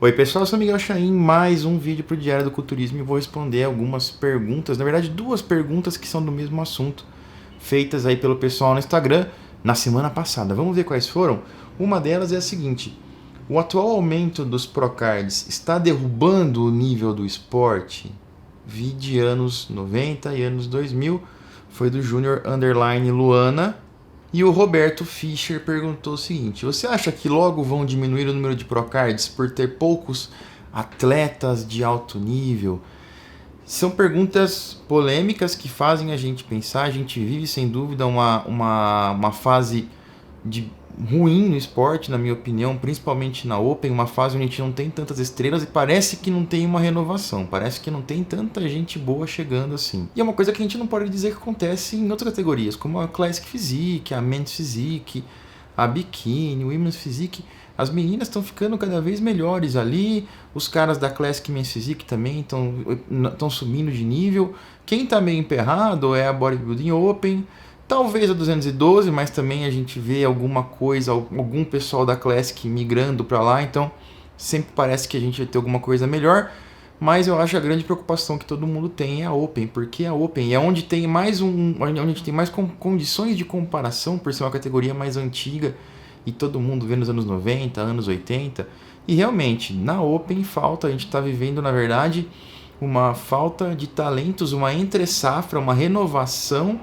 Oi pessoal, eu sou Miguel Chain, mais um vídeo para o Diário do Culturismo e vou responder algumas perguntas, na verdade duas perguntas que são do mesmo assunto, feitas aí pelo pessoal no Instagram na semana passada. Vamos ver quais foram? Uma delas é a seguinte: o atual aumento dos Procards está derrubando o nível do esporte? De anos 90 e anos 2000, foi do Júnior Underline Luana. E o Roberto Fischer perguntou o seguinte: você acha que logo vão diminuir o número de Procards por ter poucos atletas de alto nível? São perguntas polêmicas que fazem a gente pensar. A gente vive, sem dúvida, uma fase de ruim no esporte, na minha opinião, principalmente na Open, uma fase onde a gente não tem tantas estrelas e parece que não tem uma renovação, parece que não tem tanta gente boa chegando assim. E é uma coisa que a gente não pode dizer que acontece em outras categorias, como a Classic Physique, a Men's Physique, a Bikini, o Women's Physique. As meninas estão ficando cada vez melhores ali, os caras da Classic Men's Physique também estão subindo de nível. Quem está meio emperrado é a Bodybuilding Open, talvez a 212, mas também a gente vê alguma coisa, algum pessoal da Classic migrando para lá, então sempre parece que a gente vai ter alguma coisa melhor. Mas eu acho que a grande preocupação que todo mundo tem é a Open, porque a Open é onde tem onde a gente tem mais condições de comparação, por ser uma categoria mais antiga e todo mundo vê nos anos 90, anos 80. E realmente, na Open falta, a gente está vivendo, na verdade, uma falta de talentos, uma entre-safra, uma renovação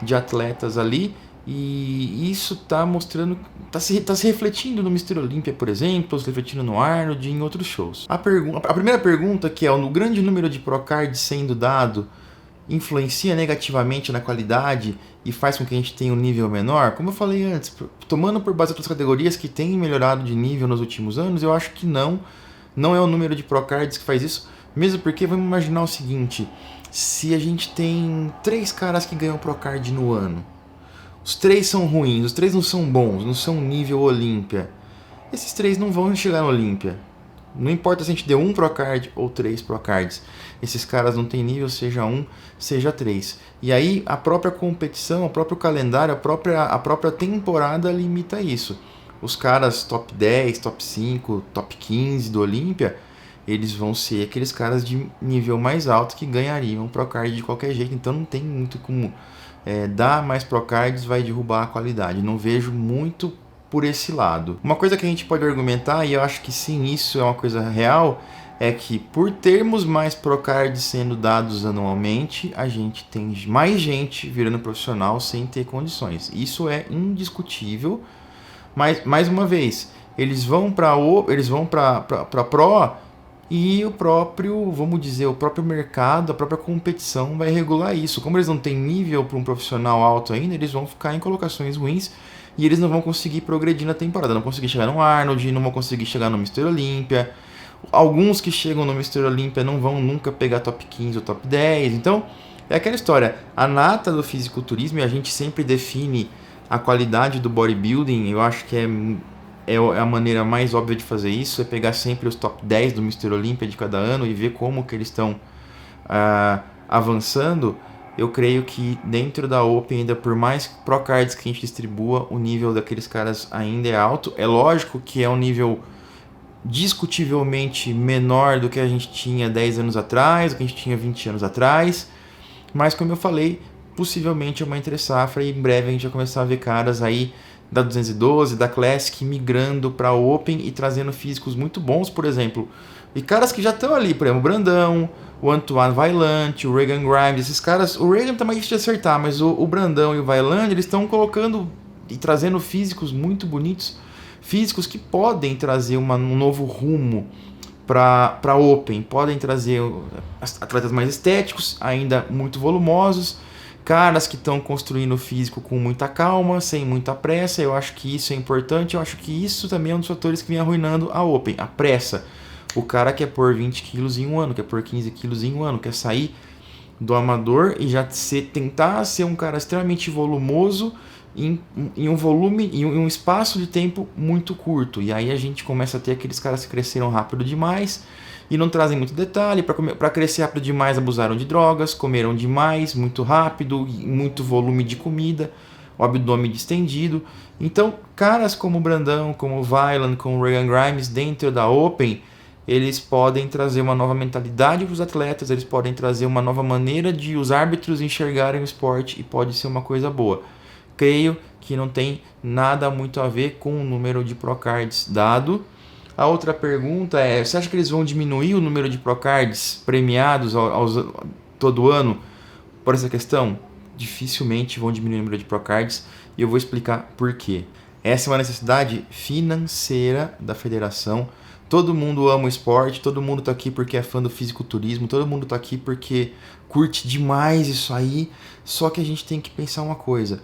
de atletas ali, e isso está mostrando, está se refletindo no Mr. Olympia, por exemplo, se refletindo no Arnold e em outros shows. A primeira pergunta, que é: o grande número de Procards sendo dado influencia negativamente na qualidade e faz com que a gente tenha um nível menor? Como eu falei antes, tomando por base outras categorias que têm melhorado de nível nos últimos anos, eu acho que não é o número de Procards que faz isso, mesmo porque vamos imaginar o seguinte: se a gente tem 3 caras que ganham Procard no ano, os 3 são ruins, os 3 não são bons, não são nível Olímpia, esses 3 não vão chegar no Olímpia. Não importa se a gente deu 1 Procard ou 3 Procards, esses caras não têm nível, seja 1, seja 3. E aí a própria competição, o próprio calendário, a própria temporada limita isso. Os caras top 10, top 5, top 15 do Olímpia, eles vão ser aqueles caras de nível mais alto que ganhariam Procard de qualquer jeito, então não tem muito como dar mais Procards vai derrubar a qualidade. Não vejo muito por esse lado. Uma coisa que a gente pode argumentar, e eu acho que sim, isso é uma coisa real, é que por termos mais Procards sendo dados anualmente, a gente tem mais gente virando profissional sem ter condições. Isso é indiscutível, mas mais uma vez, eles vão para Pro, e o próprio, vamos dizer, o próprio mercado, a própria competição vai regular isso. Como eles não têm nível para um profissional alto ainda, eles vão ficar em colocações ruins e eles não vão conseguir progredir na temporada. Não vão conseguir chegar no Arnold, não vão conseguir chegar no Mr. Olympia. Alguns que chegam no Mr. Olympia não vão nunca pegar top 15 ou top 10. Então, é aquela história. A nata do fisiculturismo, e a gente sempre define a qualidade do bodybuilding, eu acho que é a maneira mais óbvia de fazer isso, é pegar sempre os top 10 do Mr. Olympia de cada ano e ver como que eles estão avançando. Eu creio que dentro da Open, ainda por mais Procards que a gente distribua, o nível daqueles caras ainda é alto. É lógico que é um nível discutivelmente menor do que a gente tinha 10 anos atrás, do que a gente tinha 20 anos atrás, mas como eu falei, possivelmente é uma entre-safra e em breve a gente vai começar a ver caras aí da 212, da Classic migrando para a Open e trazendo físicos muito bons, por exemplo. E caras que já estão ali, por exemplo, o Brandão, o Antoine Vaillant, o Regan Grimes, esses caras, o Regan tá mais difícil de acertar, mas o Brandão e o Vaillant, eles estão colocando e trazendo físicos muito bonitos, físicos que podem trazer um novo rumo para a Open, podem trazer atletas mais estéticos, ainda muito volumosos, caras que estão construindo o físico com muita calma, sem muita pressa. Eu acho que isso é importante, eu acho que isso também é um dos fatores que vem arruinando a Open, a pressa. O cara quer pôr 20 quilos em um ano, quer pôr 15 quilos em um ano, quer sair do amador e já tentar ser um cara extremamente volumoso em um espaço de tempo muito curto. E aí a gente começa a ter aqueles caras que cresceram rápido demais e não trazem muito detalhe. Para crescer rápido demais, abusaram de drogas, comeram demais, muito rápido, muito volume de comida, o abdômen distendido. Então, caras como o Brandão, como o Vaillant, como o Regan Grimes dentro da Open, eles podem trazer uma nova mentalidade para os atletas, eles podem trazer uma nova maneira de os árbitros enxergarem o esporte e pode ser uma coisa boa. Creio que não tem nada muito a ver com o número de Procards dado. A outra pergunta é, você acha que eles vão diminuir o número de Procards premiados todo ano por essa questão? Dificilmente vão diminuir o número de Procards e eu vou explicar por quê. Essa é uma necessidade financeira da federação. Todo mundo ama o esporte, todo mundo está aqui porque é fã do fisiculturismo, todo mundo está aqui porque curte demais isso aí, só que a gente tem que pensar uma coisa,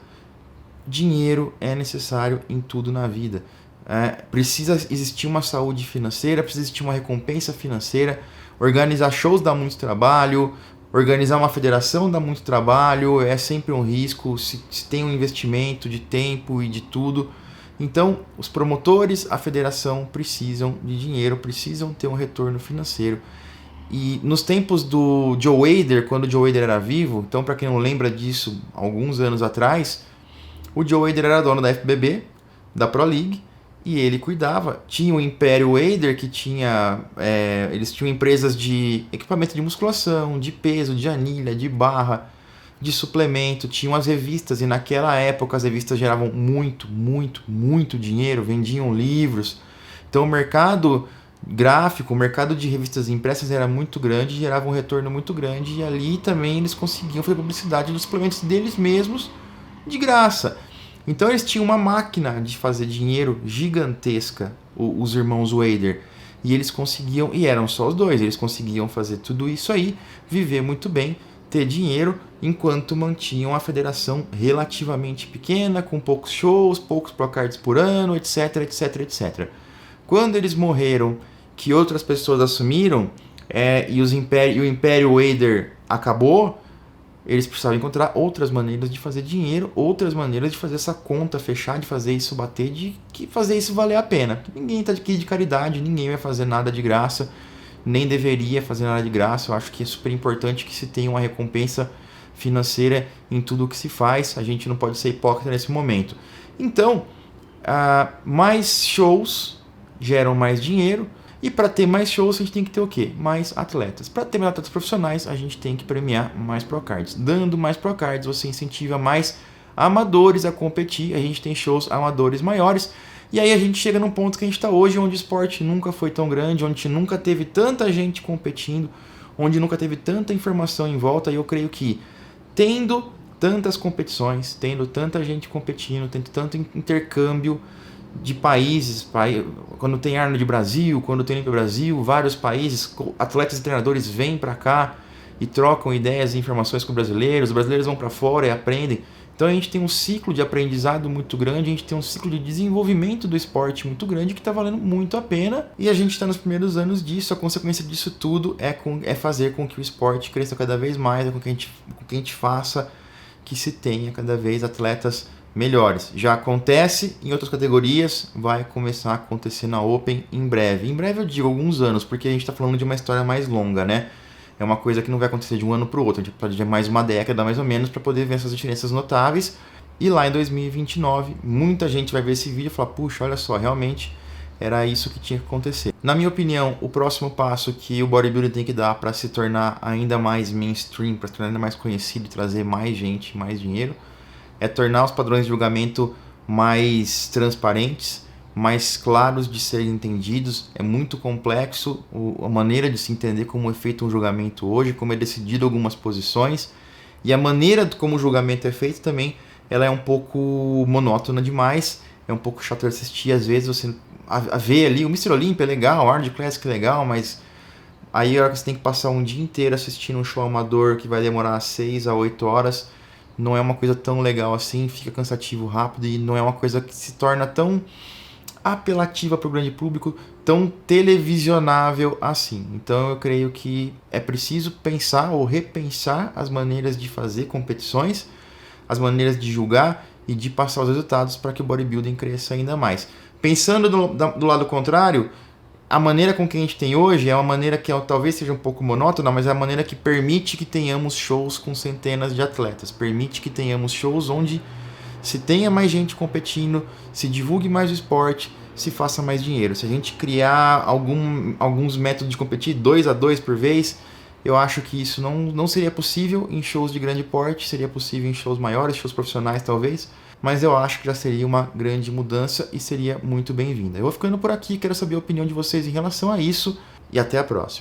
dinheiro é necessário em tudo na vida. Precisa existir uma saúde financeira, precisa existir uma recompensa financeira, organizar shows dá muito trabalho, organizar uma federação dá muito trabalho, é sempre um risco, se tem um investimento de tempo e de tudo. Então, os promotores, a federação precisam de dinheiro, precisam ter um retorno financeiro. E nos tempos do Joe Hader, quando o Joe Hader era vivo, então para quem não lembra disso, alguns anos atrás, o Joe Hader era dono da FBB, da Pro League, e ele cuidava. Tinha o Império Hader, que tinha... eles tinham empresas de equipamento de musculação, de peso, de anilha, de barra, de suplemento, tinham as revistas, e naquela época as revistas geravam muito dinheiro, vendiam livros. Então o mercado gráfico, o mercado de revistas impressas era muito grande, gerava um retorno muito grande, e ali também eles conseguiam fazer publicidade dos suplementos deles mesmos de graça. Então eles tinham uma máquina de fazer dinheiro gigantesca, os irmãos Hader, e eles conseguiam, e eram só os dois, eles conseguiam fazer tudo isso aí, viver muito bem, ter dinheiro, enquanto mantinham a federação relativamente pequena, com poucos shows, poucos Procards por ano, etc. Quando eles morreram, que outras pessoas assumiram, e o Império Hader acabou, eles precisavam encontrar outras maneiras de fazer dinheiro, outras maneiras de fazer essa conta fechar, de fazer isso bater, de fazer isso valer a pena. Ninguém está aqui de caridade, ninguém vai fazer nada de graça, nem deveria fazer nada de graça. Eu acho que é super importante que se tenha uma recompensa financeira em tudo o que se faz. A gente não pode ser hipócrita nesse momento. Então, mais shows geram mais dinheiro, e para ter mais shows a gente tem que ter o quê? Mais atletas. Para ter mais atletas profissionais, a gente tem que premiar mais Procards. Dando mais Procards, você incentiva mais amadores a competir, a gente tem shows amadores maiores, e aí a gente chega num ponto que a gente está hoje, onde o esporte nunca foi tão grande, onde nunca teve tanta gente competindo, onde nunca teve tanta informação em volta, e eu creio que tendo tantas competições, tendo tanta gente competindo, tendo tanto intercâmbio de países, quando tem Arnold Brasil, quando tem Olimpia Brasil, vários países, atletas e treinadores vêm para cá e trocam ideias e informações com os brasileiros vão para fora e aprendem. Então a gente tem um ciclo de aprendizado muito grande, a gente tem um ciclo de desenvolvimento do esporte muito grande que está valendo muito a pena, e a gente está nos primeiros anos disso. A consequência disso tudo é fazer com que o esporte cresça cada vez mais, com que a gente faça que se tenha cada vez atletas melhores. Já acontece em outras categorias, vai começar a acontecer na Open em breve. Em breve eu digo alguns anos, porque a gente está falando de uma história mais longa, né? É uma coisa que não vai acontecer de um ano para o outro, a gente pode ver mais uma década mais ou menos para poder ver essas diferenças notáveis. E lá em 2029, muita gente vai ver esse vídeo e falar, puxa, olha só, realmente era isso que tinha que acontecer. Na minha opinião, o próximo passo que o bodybuilding tem que dar para se tornar ainda mais mainstream, para se tornar ainda mais conhecido e trazer mais gente, mais dinheiro, é tornar os padrões de julgamento mais transparentes, mais claros de serem entendidos. É muito complexo a maneira de se entender como é feito um julgamento hoje, como é decidido algumas posições, e a maneira como o julgamento é feito também, ela é um pouco monótona demais, é um pouco chato de assistir. Às vezes você vê ali, o Mr. Olympia é legal, o Arnold Classic é legal, mas aí a hora que você tem que passar um dia inteiro assistindo um show amador que vai demorar 6 a 8 horas, não é uma coisa tão legal assim, fica cansativo rápido, e não é uma coisa que se torna tão apelativa para o grande público, tão televisionável assim. Então eu creio que é preciso pensar ou repensar as maneiras de fazer competições, as maneiras de julgar e de passar os resultados para que o bodybuilding cresça ainda mais. Pensando do lado contrário, a maneira com que a gente tem hoje é uma maneira que talvez seja um pouco monótona, mas é a maneira que permite que tenhamos shows com centenas de atletas, permite que tenhamos shows onde se tenha mais gente competindo, se divulgue mais o esporte, se faça mais dinheiro. Se a gente criar alguns métodos de competir 2-2 por vez, eu acho que isso não seria possível em shows de grande porte, seria possível em shows maiores, shows profissionais talvez, mas eu acho que já seria uma grande mudança e seria muito bem-vinda. Eu vou ficando por aqui, quero saber a opinião de vocês em relação a isso e até a próxima.